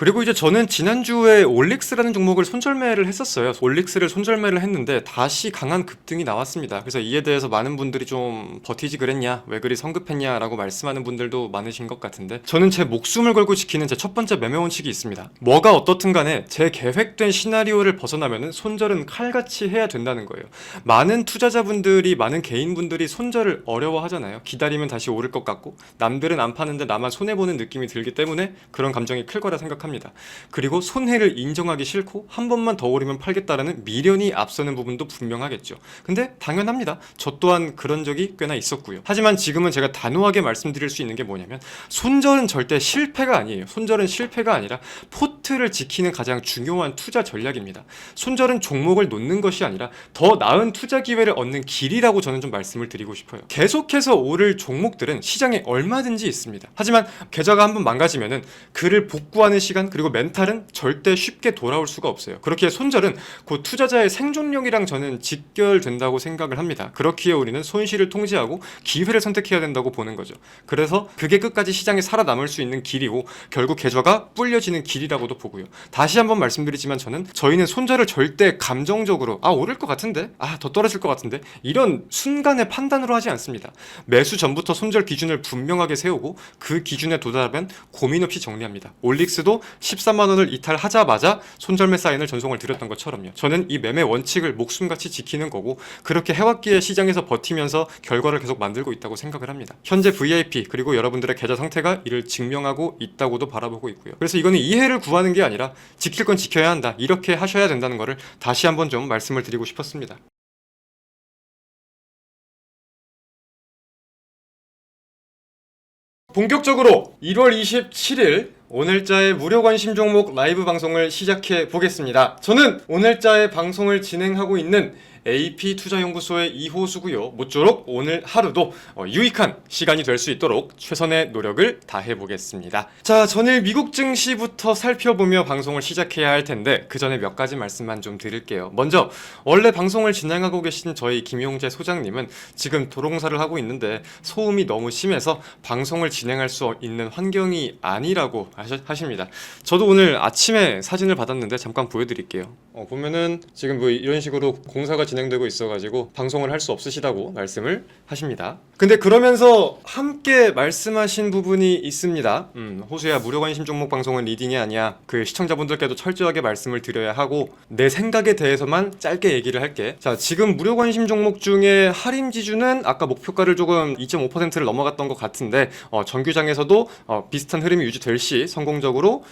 그리고 이제 저는 지난주에 올릭스라는 종목을 손절매를 했었어요. 올릭스를 손절매를 했는데 다시 강한 급등이 나왔습니다. 그래서 이에 대해서 많은 분들이 좀 버티지 그랬냐, 왜 그리 성급했냐 라고 말씀하는 분들도 많으신 것 같은데, 저는 제 목숨을 걸고 지키는 제 첫 번째 매매 원칙이 있습니다. 뭐가 어떻든 간에 제 계획된 시나리오를 벗어나면은 손절은 칼같이 해야 된다는 거예요. 많은 투자자분들이, 많은 개인분들이 손절을 어려워하잖아요. 기다리면 다시 오를 것 같고 남들은 안 파는데 나만 손해보는 느낌이 들기 때문에 그런 감정이 클 거라 생각합니다. 그리고 손해를 인정하기 싫고 한 번만 더 오르면 팔겠다라는 미련이 앞서는 부분도 분명하겠죠. 근데 당연합니다. 저 또한 그런 적이 꽤나 있었고요. 하지만 지금은 제가 단호하게 말씀드릴 수 있는 게 뭐냐면, 손절은 절대 실패가 아니에요. 손절은 실패가 아니라 포트를 지키는 가장 중요한 투자 전략입니다. 손절은 종목을 놓는 것이 아니라 더 나은 투자 기회를 얻는 길이라고 저는 좀 말씀을 드리고 싶어요. 계속해서 오를 종목들은 시장에 얼마든지 있습니다. 하지만 계좌가 한번 망가지면은 그를 복구하는 시간, 그리고 멘탈은 절대 쉽게 돌아올 수가 없어요. 그렇기에 손절은 그 투자자의 생존력이랑 저는 직결된다고 생각을 합니다. 그렇기에 우리는 손실을 통제하고 기회를 선택해야 된다고 보는 거죠. 그래서 그게 끝까지 시장에 살아남을 수 있는 길이고 결국 계좌가 불려지는 길이라고도 보고요. 다시 한번 말씀드리지만 저희는 손절을 절대 감정적으로 오를 것 같은데, 더 떨어질 것 같은데, 이런 순간의 판단으로 하지 않습니다. 매수 전부터 손절 기준을 분명하게 세우고 그 기준에 도달하면 고민 없이 정리합니다. 올릭스도 13만원을 이탈하자마자 손절매 사인을 전송을 드렸던 것처럼요. 저는 이 매매 원칙을 목숨같이 지키는 거고, 그렇게 해왔기에 시장에서 버티면서 결과를 계속 만들고 있다고 생각을 합니다. 현재 VIP 그리고 여러분들의 계좌 상태가 이를 증명하고 있다고도 바라보고 있고요. 그래서 이거는 이해를 구하는 게 아니라 지킬 건 지켜야 한다, 이렇게 하셔야 된다는 거를 다시 한번 좀 말씀을 드리고 싶었습니다. 본격적으로 1월 27일 오늘자의 무료 관심 종목 라이브 방송을 시작해 보겠습니다. 저는 오늘자의 방송을 진행하고 있는 AP투자연구소의 이호수고요. 모쪼록 오늘 하루도 유익한 시간이 될 수 있도록 최선의 노력을 다해 보겠습니다. 자, 전일 미국 증시부터 살펴보며 방송을 시작해야 할 텐데 그 전에 몇 가지 말씀만 좀 드릴게요. 먼저 원래 방송을 진행하고 계신 저희 김용재 소장님은 지금 도롱사를 하고 있는데 소음이 너무 심해서 방송을 진행할 수 있는 환경이 아니라고 하십니다. 저도 오늘 아침에 사진을 받았는데 잠깐 보여드릴게요. 보면은 지금 뭐 이런 식으로 공사가 진행되고 있어가지고 방송을 할 수 없으시다고 말씀을 하십니다. 근데 그러면서 함께 말씀하신 부분이 있습니다. 호수야, 무료 관심 종목 방송은 리딩이 아니야. 그 시청자분들께도 철저하게 말씀을 드려야 하고 내 생각에 대해서만 짧게 얘기를 할게. 자, 지금 무료 관심 종목 중에 할인 지주는 아까 목표가를 조금 2.5%를 넘어갔던 것 같은데 정규장에서도 비슷한 흐름이 유지될 시 성공적으로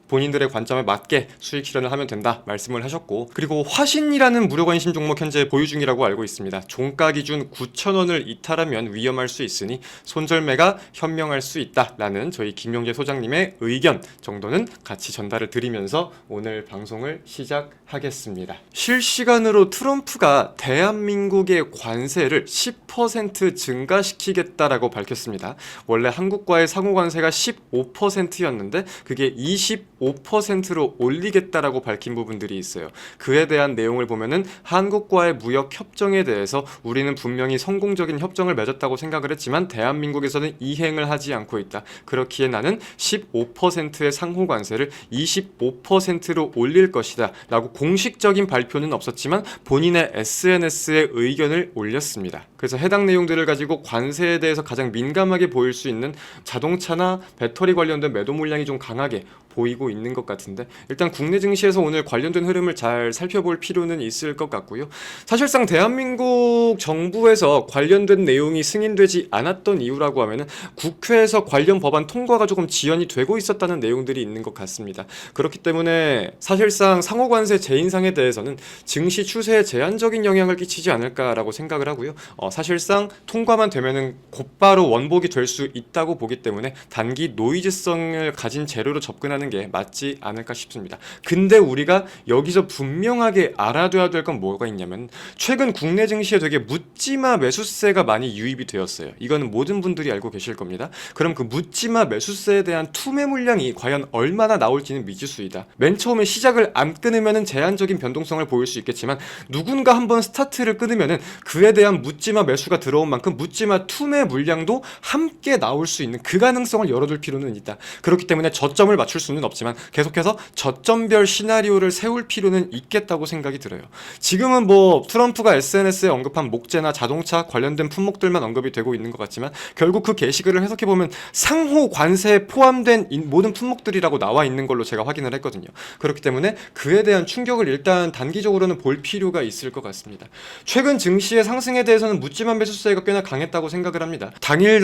본인들의 관점에 맞게 수익 실현을 하면 된다 말씀을 하셨고, 그리고 화신이라는 무료 관심 종목 현재 보유 중이라고 알고 있습니다. 종가 기준 9,000원을 이탈하면 위험할 수 있으니 손절매가 현명할 수 있다라는 저희 김용재 소장님의 의견 정도는 같이 전달을 드리면서 오늘 방송을 시작하겠습니다. 실시간으로 트럼프가 대한민국의 관세를 10% 증가시키겠다라고 밝혔습니다. 원래 한국과의 상호관세가 15%였는데 그게 25%로 올리겠다라고 밝힌 부분들이 있어요. 그에 대한 내용을 보면은 한국과의 무역 협정에 대해서 우리는 분명히 성공적인 협정을 맺었다고 생각을 했지만 대한민국에서는 이행을 하지 않고 있다. 그렇기에 나는 15%의 상호 관세를 25%로 올릴 것이다 라고 공식적인 발표는 없었지만 본인의 SNS에 의견을 올렸습니다. 그래서 해당 내용들을 가지고 관세에 대해서 가장 민감하게 보일 수 있는 자동차나 배터리 관련된 매도 물량이 좀 강하게 보이고 있는 것 같은데, 일단 국내 증시에서 오늘 관련된 흐름을 잘 살펴볼 필요는 있을 것 같고요. 사실상 대한민국 정부에서 관련된 내용이 승인되지 않았던 이유라고 하면은 국회에서 관련 법안 통과가 조금 지연이 되고 있었다는 내용들이 있는 것 같습니다. 그렇기 때문에 사실상 상호관세 재인상에 대해서는 증시 추세에 제한적인 영향을 끼치지 않을까라고 생각을 하고요. 사실상 통과만 되면은 곧바로 원복이 될 수 있다고 보기 때문에 단기 노이즈성을 가진 재료로 접근하는 게 맞지 않을까 싶습니다. 근데 우리가 여기서 분명하게 알아둬야 될 건 뭐가 있냐면, 최근 국내 증시에 되게 묻지마 매수세가 많이 유입이 되었어요. 이거는 모든 분들이 알고 계실 겁니다. 그럼 그 묻지마 매수세에 대한 투매 물량이 과연 얼마나 나올지는 미지수이다. 맨 처음에 시작을 안 끊으면은 제한적인 변동성을 보일 수 있겠지만 누군가 한번 스타트를 끊으면은 그에 대한 묻지마 매수가 들어온 만큼 묻지마 투매 물량도 함께 나올 수 있는 그 가능성을 열어둘 필요는 있다. 그렇기 때문에 저점을 맞출 수는 수는 없지만 계속해서 저점별 시나리오를 세울 필요는 있겠다고 생각이 들어요. 지금은 뭐 트럼프가 SNS에 언급한 목재나 자동차 관련된 품목들만 언급이 되고 있는 것 같지만 결국 그 게시글을 해석해보면 상호 관세에 포함된 모든 품목들이라고 나와 있는 걸로 제가 확인을 했거든요. 그렇기 때문에 그에 대한 충격을 일단 단기적으로는 볼 필요가 있을 것 같습니다. 최근 증시의 상승에 대해서는 묻지마 매수세가 꽤나 강했다고 생각을 합니다. 당일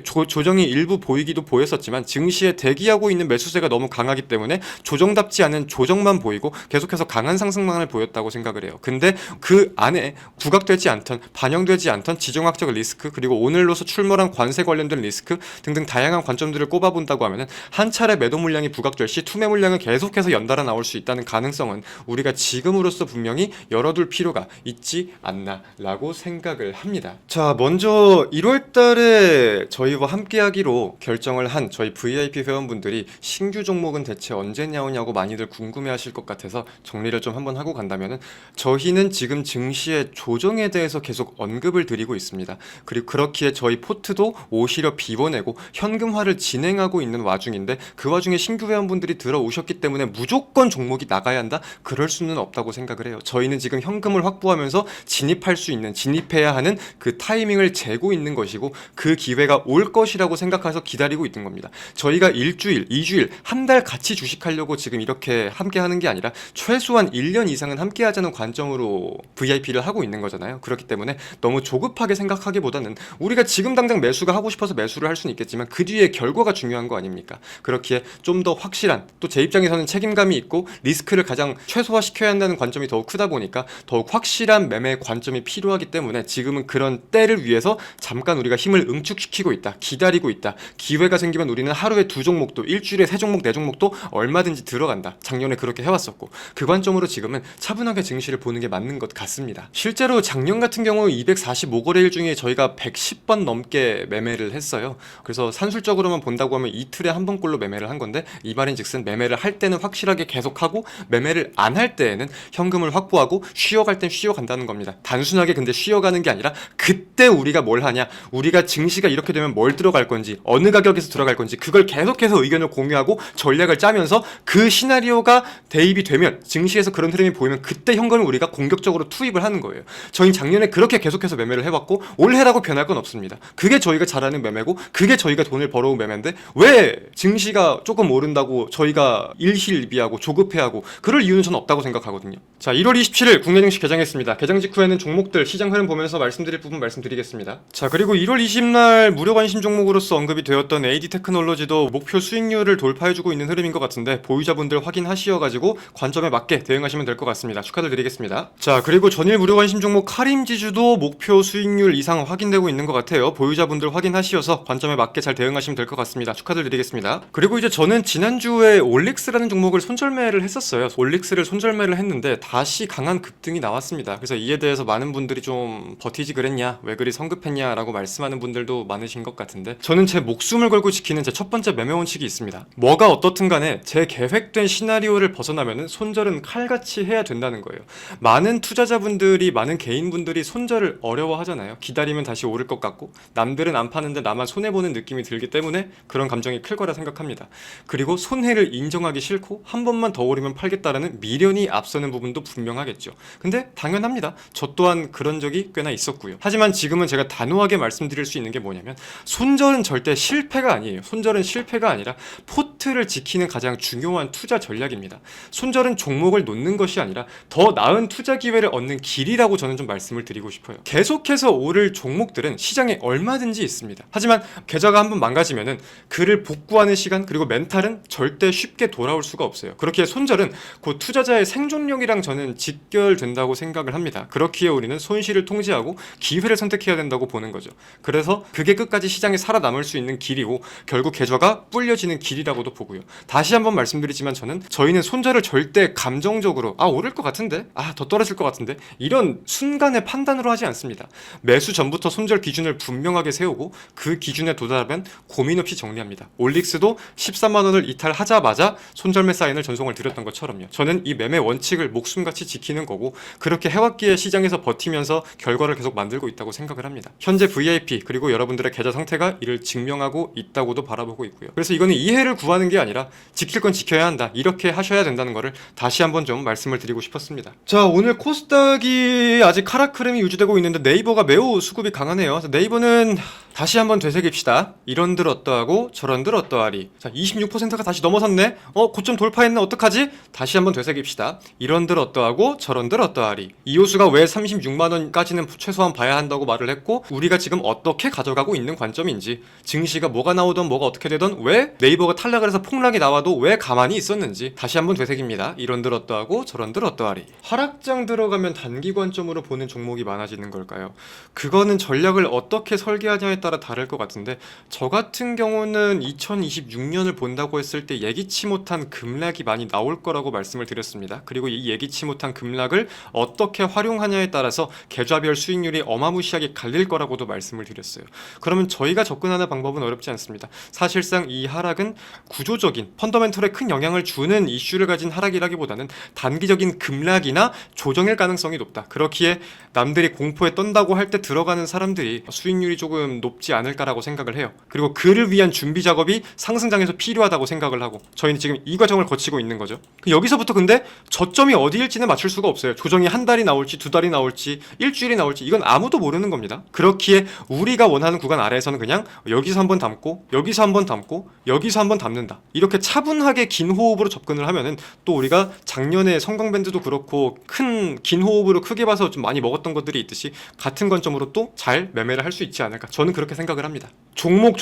조정이 일부 보이기도 보였었지만 증시에 대기하고 있는 매수세가 너무 강하기 때문에 조정답지 않은 조정만 보이고 계속해서 강한 상승망을 보였다고 생각을 해요. 근데 그 안에 부각되지 않던, 반영되지 않던 지정학적 리스크, 그리고 오늘로서 출몰한 관세 관련된 리스크 등등 다양한 관점들을 꼽아본다고 하면은 한 차례 매도 물량이 부각될 시 투매 물량은 계속해서 연달아 나올 수 있다는 가능성은 우리가 지금으로서 분명히 열어둘 필요가 있지 않나라고 생각을 합니다. 자, 먼저 1월달에 저희와 함께하기로 결정을 한 저희 VIP 회원분들이 신규 종목은 대체 언제 나오냐고 많이들 궁금해하실 것 같아서 정리를 좀 한번 하고 간다면은 저희는 지금 증시의 조정에 대해서 계속 언급을 드리고 있습니다. 그리고 그렇기에 저희 포트도 오히려 비워내고 현금화를 진행하고 있는 와중인데 그 와중에 신규 회원분들이 들어오셨기 때문에 무조건 종목이 나가야 한다? 그럴 수는 없다고 생각을 해요. 저희는 지금 현금을 확보하면서 진입할 수 있는, 진입해야 하는 그 타이밍을 재고 있는 것이고 그 기회가 올 것이라고 생각해서 기다리고 있는 겁니다. 저희가 일주일, 2주일, 한 달 같이 주식하려고 지금 이렇게 함께 하는 게 아니라 최소한 1년 이상은 함께 하자는 관점으로 VIP를 하고 있는 거잖아요. 그렇기 때문에 너무 조급하게 생각하기보다는 우리가 지금 당장 매수가 하고 싶어서 매수를 할 수는 있겠지만 그 뒤에 결과가 중요한 거 아닙니까? 그렇기에 좀 더 확실한, 또 제 입장에서는 책임감이 있고 리스크를 가장 최소화시켜야 한다는 관점이 더욱 크다 보니까 더욱 확실한 매매 관점이 필요하기 때문에 지금은 그런 때를 위해서 잠깐 우리가 힘을 응축시키고 있다, 기다리고 있다. 기회가 생기면 우리는 하루에 2종목도, 일주일에 3종목, 4종목도 얼마든지 들어간다. 작년에 그렇게 해왔었고 그 관점으로 지금은 차분하게 증시를 보는 게 맞는 것 같습니다. 실제로 작년 같은 경우 245거래일 중에 저희가 110번 넘게 매매를 했어요. 그래서 산술적으로만 본다고 하면 이틀에 한 번꼴로 매매를 한 건데 이 말인즉슨 매매를 할 때는 확실하게 계속하고 매매를 안 할 때에는 현금을 확보하고 쉬어갈 땐 쉬어간다는 겁니다. 단순하게 근데 쉬어가는 게 아니라 그때 우리가 뭘 하냐, 우리가 증시가 이렇게 되면 뭘 들어갈 건지, 어느 가격에서 들어갈 건지 그걸 계속해서 의견을 공유하고 전략을 짜면서 그 시나리오가 대입이 되면, 증시에서 그런 흐름이 보이면 그때 현금을 우리가 공격적으로 투입을 하는 거예요. 저희는 작년에 그렇게 계속해서 매매를 해왔고 올해라고 변할 건 없습니다. 그게 저희가 잘하는 매매고 그게 저희가 돈을 벌어온 매매인데 왜 증시가 조금 오른다고 저희가 일희일비하고 조급해하고 그럴 이유는 저는 없다고 생각하거든요. 자, 1월 27일 국내 증시 개장했습니다. 개장 직후에는 종목들 시장 흐름 보면서 말씀드릴 부분 말씀드리겠습니다. 자, 그리고 1월 20날 무료 관심 종목으로서 언급이 되었던 AD 테크놀로지도 목표 수익률을 돌파해주고 있는 흐름인 것 같은데 보유자분들 확인하시어가지고 관점에 맞게 대응하시면 될 것 같습니다. 축하들 드리겠습니다. 자, 그리고 전일 무료 관심 종목 카림지주도 목표 수익률 이상 확인되고 있는 것 같아요. 보유자분들 확인하시어서 관점에 맞게 잘 대응하시면 될 것 같습니다. 축하들 드리겠습니다. 그리고 이제 저는 지난주에 올릭스라는 종목을 손절매를 했었어요. 올릭스를 손절매를 했는데 다시 강한 급등이 나왔습니다. 그래서 이에 대해서 많은 분들이 좀 버티지 그랬냐, 왜 그리 성급했냐 라고 말씀하는 분들도 많으신 것 같은데 저는 제 목숨을 걸고 지키는 제 첫 번째 매매 원칙이 있습니다. 뭐가 어떻든 간에 제 계획된 시나리오를 벗어나면은 손절은 칼같이 해야 된다는 거예요. 많은 투자자분들이, 많은 개인분들이 손절을 어려워하잖아요. 기다리면 다시 오를 것 같고 남들은 안 파는데 나만 손해보는 느낌이 들기 때문에 그런 감정이 클 거라 생각합니다. 그리고 손해를 인정하기 싫고 한 번만 더 오르면 팔겠다라는 미련이 앞서는 부분도 분명하겠죠. 근데 당연합니다. 저 또한 그런 적이 꽤나 있었고요. 하지만 지금은 제가 단호하게 말씀드릴 수 있는 게 뭐냐면 손절은 절대 실패가 아니에요. 손절은 실패가 아니라 포트를 지키는 가장 중요한 투자 전략입니다. 손절은 종목을 놓는 것이 아니라 더 나은 투자 기회를 얻는 길이라고 저는 좀 말씀을 드리고 싶어요. 계속해서 오를 종목들은 시장에 얼마든지 있습니다. 하지만 계좌가 한번 망가지면은 그를 복구하는 시간, 그리고 멘탈은 절대 쉽게 돌아올 수가 없어요. 그렇기에 손절은 그 투자자의 생존력이랑 저는 직결된다고 생각을 합니다. 그렇기에 우리는 손실을 통제하고 기회를 선택해야 된다고 보는 거죠. 그래서 그게 끝까지 시장에 살아남을 수 있는 길이고 결국 계좌가 불려지는 길이라고도 보고요. 다시 한번 말씀드리지만 저희는 손절을 절대 감정적으로 오를 것 같은데, 더 떨어질 것 같은데 이런 순간의 판단으로 하지 않습니다. 매수 전부터 손절 기준을 분명하게 세우고 그 기준에 도달하면 고민 없이 정리합니다. 올릭스도 13만원을 이탈하자마자 손절매 사인을 전송을 드렸던 것처럼요. 저는 이 매매 원칙을 목숨 목숨같이 지키는 거고 그렇게 해왔기에 시장에서 버티면서 결과를 계속 만들고 있다고 생각을 합니다. 현재 VIP 그리고 여러분들의 계좌 상태가 이를 증명하고 있다고도 바라보고 있고요. 그래서 이거는 이해를 구하는 게 아니라 지킬 건 지켜야 한다. 이렇게 하셔야 된다는 거를 다시 한번 좀 말씀을 드리고 싶었습니다. 자, 오늘 코스닥이 아직 하락 흐름이 유지되고 있는데 네이버가 매우 수급이 강하네요. 네이버는 다시 한번 되새깁시다. 이런들 어떠하고 저런들 어떠하리. 자, 26%가 다시 넘어섰네. 고점 돌파했네. 어떡하지? 다시 한번 되새깁시다. 이런들 어떠하고 저런들 어떠하리. 이호수가 왜 36만원까지는 최소한 봐야 한다고 말을 했고 우리가 지금 어떻게 가져가고 있는 관점인지, 증시가 뭐가 나오던 뭐가 어떻게 되던 왜 네이버가 탈락을 해서 폭락이 나와도 왜 가만히 있었는지 다시 한번 되새깁니다. 이런들 어떠하고 저런들 어떠하리. 하락장 들어가면 단기 관점으로 보는 종목이 많아지는 걸까요? 그거는 전략을 어떻게 설계하냐에 따라 다를 것 같은데, 저 같은 경우는 2026년을 본다고 했을 때 예기치 못한 급락이 많이 나올 거라고 말씀을 드렸습니다. 그리고 이 예기치 못한 급락을 어떻게 활용하냐에 따라서 계좌별 수익률이 어마무시하게 갈릴 거라고도 말씀을 드렸어요. 그러면 저희가 접근하는 방법은 어렵지 않습니다. 사실상 이 하락은 구조적인 펀더멘털에 큰 영향을 주는 이슈를 가진 하락이라기보다는 단기적인 급락이나 조정일 가능성이 높다. 그렇기에 남들이 공포에 떤다고 할 때 들어가는 사람들이 수익률이 조금 높지 않을까라고 생각을 해요. 그리고 그를 위한 준비 작업이 상승장에서 필요하다고 생각을 하고 저희는 지금 이 과정을 거치고 있는 거죠. 여기서부터 근데 저점이 어디일지는 맞출 수가 없어요. 조정이 한 달이 나올지 두 달이 나올지 일주일이 나올지 이건 아무도 모르는 겁니다. 그렇기에 우리가 원하는 구간 아래에서는 그냥 여기서 한번 담고 여기서 한번 담고 여기서 한번 담는다. 이렇게 차분하게 긴 호흡으로 접근을 하면은 또 우리가 작년에 성광밴드도 그렇고 큰 긴 호흡으로 크게 봐서 좀 많이 먹었던 것들이 있듯이 같은 관점으로 또 잘 매매를 할 수 있지 않을까. 저는 그렇게 생각을 합니다. 종목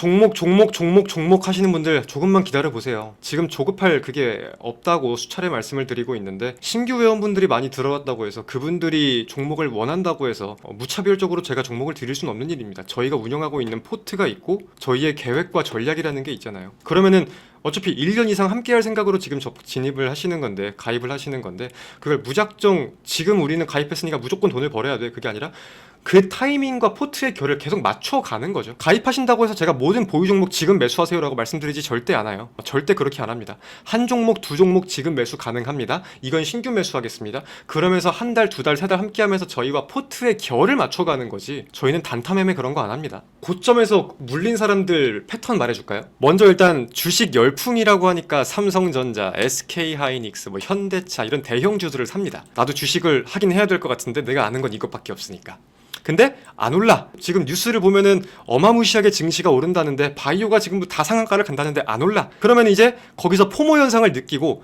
하시는 분들 조금만 기다려 보세요. 지금 조급할 그게 없다고 수차례 말씀을 드리고 있는데, 신규 회원분들이 많이 들어왔다고 해서 그분들이 종목을 원한다고 해서 무차별적으로 제가 종목을 드릴 수는 없는 일입니다. 저희가 운영하고 있는 포트가 있고 저희의 계획과 전략이라는 게 있잖아요. 그러면은 어차피 1년 이상 함께 할 생각으로 지금 진입을 하시는 건데, 가입을 하시는 건데, 그걸 무작정 지금 우리는 가입했으니까 무조건 돈을 벌어야 돼. 그게 아니라 그 타이밍과 포트의 결을 계속 맞춰가는 거죠. 가입하신다고 해서 제가 모든 보유 종목 지금 매수하세요라고 말씀드리지 절대 않아요. 절대 그렇게 안 합니다. 한 종목, 두 종목 지금 매수 가능합니다. 이건 신규 매수하겠습니다. 그러면서 한 달, 두 달, 세 달 함께 하면서 저희와 포트의 결을 맞춰가는 거지, 저희는 단타 매매 그런 거 안 합니다. 고점에서 물린 사람들 패턴 말해줄까요? 먼저 일단 주식 열풍이라고 하니까 삼성전자, SK하이닉스, 현대차 이런 대형주들을 삽니다. 나도 주식을 하긴 해야 될 것 같은데 내가 아는 건 이것밖에 없으니까. 근데 안 올라. 지금 뉴스를 보면은 어마무시하게 증시가 오른다는데, 바이오가 지금 다 상한가를 간다는데 안 올라. 그러면 이제 거기서 포모 현상을 느끼고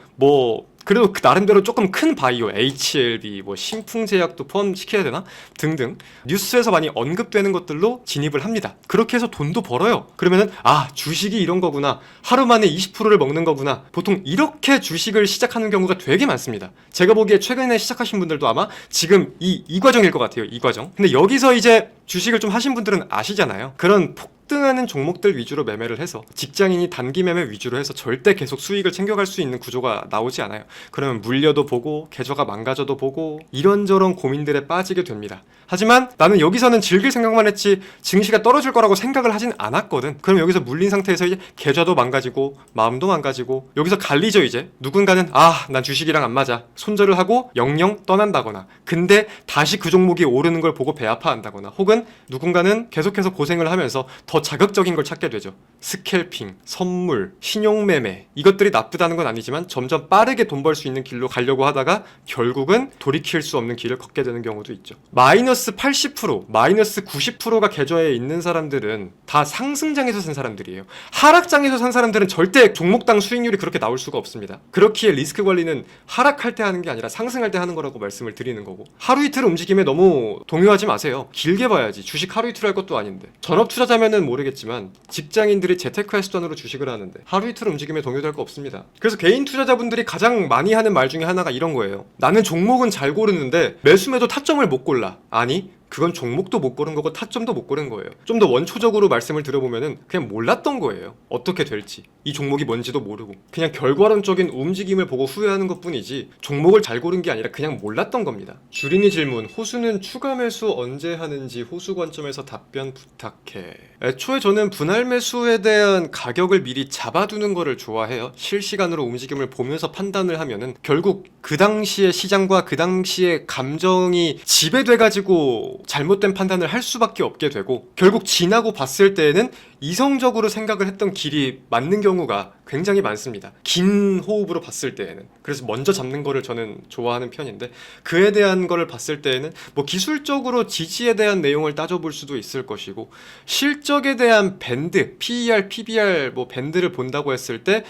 그래도 그 나름대로 조금 큰 바이오, HLB, 신풍제약도 포함시켜야 되나? 등등 뉴스에서 많이 언급되는 것들로 진입을 합니다. 그렇게 해서 돈도 벌어요. 그러면은 주식이 이런 거구나. 하루 만에 20%를 먹는 거구나. 보통 이렇게 주식을 시작하는 경우가 되게 많습니다. 제가 보기에 최근에 시작하신 분들도 아마 지금 이 과정일 것 같아요. 이 과정. 근데 여기서 이제 주식을 좀 하신 분들은 아시잖아요. 그런 폭등하는 종목들 위주로 매매를 해서, 직장인이 단기 매매 위주로 해서 절대 계속 수익을 챙겨갈 수 있는 구조가 나오지 않아요. 그러면 물려도 보고 계좌가 망가져도 보고 이런저런 고민들에 빠지게 됩니다. 하지만 나는 여기서는 즐길 생각만 했지 증시가 떨어질 거라고 생각을 하진 않았거든. 그럼 여기서 물린 상태에서 이제 계좌도 망가지고 마음도 망가지고 여기서 갈리죠. 이제 누군가는 난 주식이랑 안 맞아, 손절을 하고 영영 떠난다거나, 근데 다시 그 종목이 오르는 걸 보고 배 아파한다거나, 혹은 누군가는 계속해서 고생을 하면서 더 자극적인 걸 찾게 되죠. 스캘핑, 선물, 신용매매, 이것들이 나쁘다는 건 아니지만 점점 빠르게 돈 벌 수 있는 길로 가려고 하다가 결국은 돌이킬 수 없는 길을 걷게 되는 경우도 있죠. 마이너스 80%, 마이너스 90%가 계좌에 있는 사람들은 다 상승장에서 산 사람들이에요. 하락장에서 산 사람들은 절대 종목당 수익률이 그렇게 나올 수가 없습니다. 그렇기에 리스크 관리는 하락할 때 하는 게 아니라 상승할 때 하는 거라고 말씀을 드리는 거고, 하루 이틀 움직임에 너무 동요하지 마세요. 길게 봐야지. 주식 하루 이틀 할 것도 아닌데. 전업 투자자면은 모르겠지만 직장인들이 재테크의 수단으로 주식을 하는데 하루 이틀 움직임에 동요될 거 없습니다. 그래서 개인 투자자분들이 가장 많이 하는 말 중에 하나가 이런 거예요. 나는 종목은 잘 고르는데 매수매도 타점을 못 골라. 아니, 그건 종목도 못 고른 거고 타점도 못 고른 거예요. 좀 더 원초적으로 말씀을 들어보면은 그냥 몰랐던 거예요. 어떻게 될지. 이 종목이 뭔지도 모르고 그냥 결과론적인 움직임을 보고 후회하는 것뿐이지 종목을 잘 고른 게 아니라 그냥 몰랐던 겁니다. 주린이 질문, 호수는 추가 매수 언제 하는지 호수 관점에서 답변 부탁해. 애초에 저는 분할 매수에 대한 가격을 미리 잡아두는 거를 좋아해요. 실시간으로 움직임을 보면서 판단을 하면은 결국 그 당시의 시장과 그 당시의 감정이 지배돼가지고 잘못된 판단을 할 수밖에 없게 되고, 결국 지나고 봤을 때에는 이성적으로 생각을 했던 길이 맞는 경우가 굉장히 많습니다. 긴 호흡으로 봤을 때에는. 그래서 먼저 잡는 거를 저는 좋아하는 편인데, 그에 대한 거를 봤을 때에는 뭐 기술적으로 지지에 대한 내용을 따져볼 수도 있을 것이고, 실적에 대한 밴드, PER, PBR 뭐 밴드를 본다고 했을 때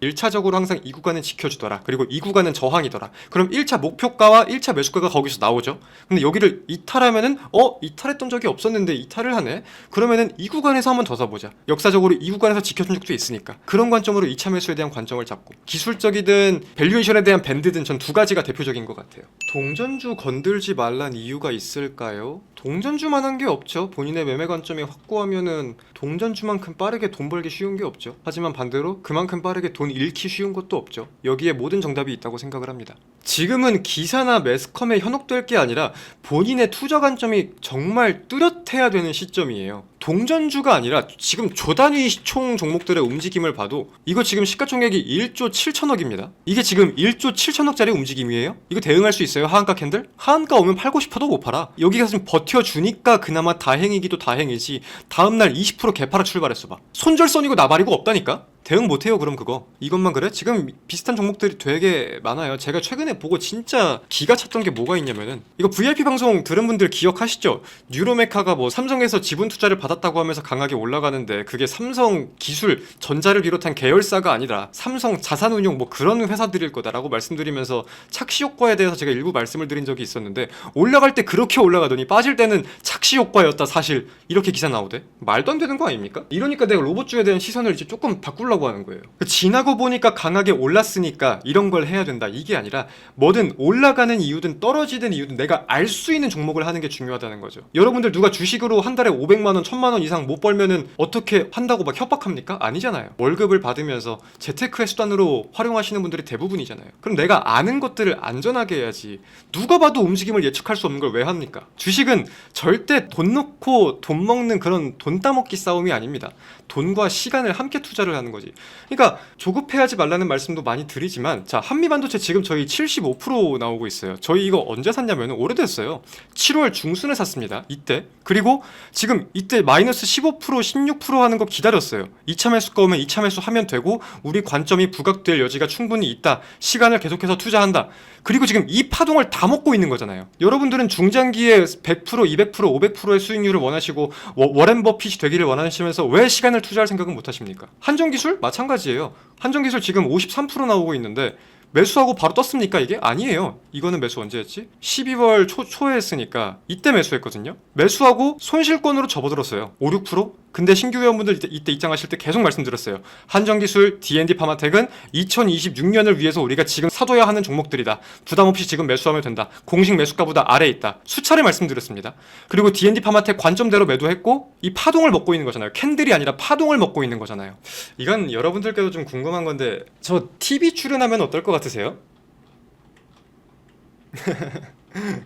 1차적으로 항상 이 구간은 지켜주더라, 그리고 이 구간은 저항이더라. 그럼 1차 목표가와 1차 매수가가 거기서 나오죠. 근데 여기를 이탈하면은 이탈했던 적이 없었는데 이탈을 하네? 그러면은 이 구간에서 한번 더 사보자. 역사적으로 이 구간에서 지켜준 적도 있으니까. 그런 관점으로 2차 매수에 대한 관점을 잡고, 기술적이든 밸류에이션에 대한 밴드든 전 두 가지가 대표적인 것 같아요. 동전주 건들지 말란 이유가 있을까요? 동전주만한 게 없죠. 본인의 매매 관점이 확고하면은 동전주만큼 빠르게 돈 벌기 쉬운 게 없죠. 하지만 반대로 그만큼 빠르게 돈 잃기 쉬운 것도 없죠. 여기에 모든 정답이 있다고 생각을 합니다. 지금은 기사나 매스컴에 현혹될 게 아니라 본인의 투자 관점이 정말 뚜렷해야 되는 시점이에요. 동전주가 아니라 지금 조단위 총 종목들의 움직임을 봐도 이거 지금 시가총액이 1조 7천억입니다. 이게 지금 1조 7천억짜리 움직임이에요? 이거 대응할 수 있어요? 하한가 캔들? 하한가 오면 팔고 싶어도 못 팔아. 여기가 좀 버텨주니까 그나마 다행이기도 다행이지, 다음날 20% 개파락 출발했어 봐. 손절선이고 나발이고 없다니까? 대응 못해요. 그럼 그거 이것만 그래? 지금 비슷한 종목들이 되게 많아요. 제가 최근에 보고 진짜 기가 찼던 게 뭐가 있냐면은, 이거 VIP 방송 들은 분들 기억하시죠? 뉴로메카가 뭐 삼성에서 지분 투자를 받았다고 하면서 강하게 올라가는데, 그게 삼성 기술, 전자를 비롯한 계열사가 아니라 삼성 자산운용 뭐 그런 회사들일 거다라고 말씀드리면서 착시 효과에 대해서 제가 일부 말씀을 드린 적이 있었는데, 올라갈 때 그렇게 올라가더니 빠질 때는 착시 효과였다 사실, 이렇게 기사 나오대. 말도 안 되는 거 아닙니까? 이러니까 내가 로봇주에 대한 시선을 이제 조금 바꾸려고 하는 거예요. 지나고 보니까 강하게 올랐으니까 이런 걸 해야 된다, 이게 아니라 뭐든 올라가는 이유든 떨어지는 이유든 내가 알 수 있는 종목을 하는 게 중요하다는 거죠. 여러분들 누가 주식으로 한 달에 500만원, 1000만원 이상 못 벌면은 어떻게 한다고 막 협박합니까? 아니잖아요. 월급을 받으면서 재테크의 수단으로 활용하시는 분들이 대부분이잖아요. 그럼 내가 아는 것들을 안전하게 해야지. 누가 봐도 움직임을 예측할 수 없는 걸 왜 합니까? 주식은 절대 돈 넣고 돈 먹는 그런 돈 따먹기 싸움이 아닙니다. 돈과 시간을 함께 투자를 하는 거지. 그러니까 조급해하지 말라는 말씀도 많이 드리지만, 자, 한미반도체 지금 저희 75% 나오고 있어요. 저희 이거 언제 샀냐면 오래됐어요. 7월 중순에 샀습니다. 이때. 그리고 지금 이때 마이너스 15% 16% 하는 거 기다렸어요. 2차 매수가 오면 2차 매수 하면 되고, 우리 관점이 부각될 여지가 충분히 있다, 시간을 계속해서 투자한다. 그리고 지금 이 파동을 다 먹고 있는 거잖아요. 여러분들은 중장기에 100%, 200%, 500%의 수익률을 원하시고 워렌 버핏이 되기를 원하시면서 왜 시간을 투자할 생각은 못 하십니까? 한정기술? 마찬가지예요. 한정기술 지금 53% 나오고 있는데 매수하고 바로 떴습니까 이게? 아니에요. 이거는 매수 언제 했지? 12월 초에 했으니까 이때 매수했거든요. 매수하고 손실권으로 접어들었어요. 5, 6%? 근데 신규 회원분들 이때 입장하실 때 계속 말씀드렸어요. 한정기술, D&D 파마텍은 2026년을 위해서 우리가 지금 사둬야 하는 종목들이다. 부담 없이 지금 매수하면 된다. 공식 매수가보다 아래에 있다. 수차례 말씀드렸습니다. 그리고 D&D 파마텍 관점대로 매도했고 이 파동을 먹고 있는 거잖아요. 캔들이 아니라 파동을 먹고 있는 거잖아요. 이건 여러분들께도 좀 궁금한 건데, 저 TV 출연하면 어떨 것 같으세요?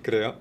그래요?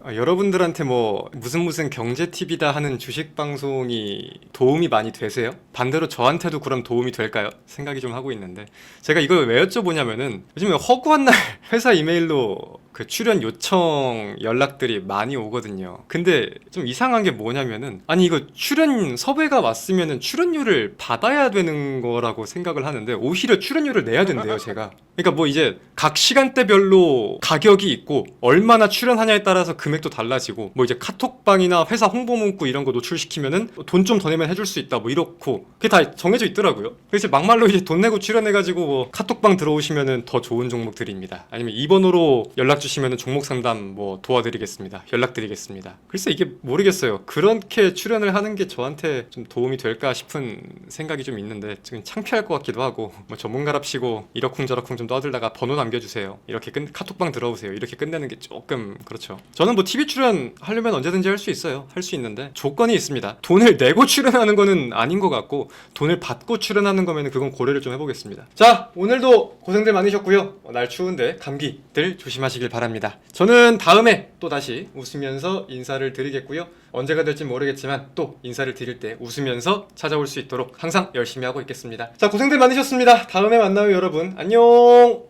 여러분들한테 뭐 무슨 경제 팁이다 하는 주식 방송이 도움이 많이 되세요? 반대로 저한테도 그럼 도움이 될까요? 생각이 좀 하고 있는데, 제가 이걸 왜 여쭤보냐면은 요즘에 허구한 날 회사 이메일로 그 출연 요청 연락들이 많이 오거든요. 근데 좀 이상한 게 뭐냐면은, 아니 이거 출연 섭외가 왔으면은 출연료를 받아야 되는 거라고 생각을 하는데 오히려 출연료를 내야 된대요, 제가. 그러니까 뭐 이제 각 시간대별로 가격이 있고 얼마나 출연하냐에 따라서 금액도 달라지고, 뭐 이제 카톡방이나 회사 홍보 문구 이런 거 노출시키면은 돈 좀 더 내면 해줄 수 있다 뭐 이렇고, 그게 다 정해져 있더라고요. 그래서 막말로 이제 돈 내고 출연해가지고 뭐 카톡방 들어오시면은 더 좋은 종목 드립니다, 아니면 2번으로 연락 주시면 종목 상담 뭐 도와드리겠습니다. 연락드리겠습니다. 글쎄 이게 모르겠어요. 그렇게 출연을 하는 게 저한테 좀 도움이 될까 싶은 생각이 좀 있는데 지금 창피할 것 같기도 하고 뭐 전문가랍시고 이러쿵저러쿵 좀 떠들다가 번호 남겨주세요. 이렇게 카톡방 들어오세요. 이렇게 끝내는 게 조금 그렇죠. 저는 뭐 TV 출연 하려면 언제든지 할 수 있어요. 할 수 있는데 조건이 있습니다. 돈을 내고 출연하는 거는 아닌 것 같고 돈을 받고 출연하는 거면 그건 고려를 좀 해보겠습니다. 자, 오늘도 고생들 많으셨고요. 날 추운데 감기들 조심하시길 바랍니다. 저는 다음에 또 다시 웃으면서 인사를 드리겠고요. 언제가 될지 모르겠지만 또 인사를 드릴 때 웃으면서 찾아올 수 있도록 항상 열심히 하고 있겠습니다. 자, 고생들 많으셨습니다. 다음에 만나요, 여러분. 안녕.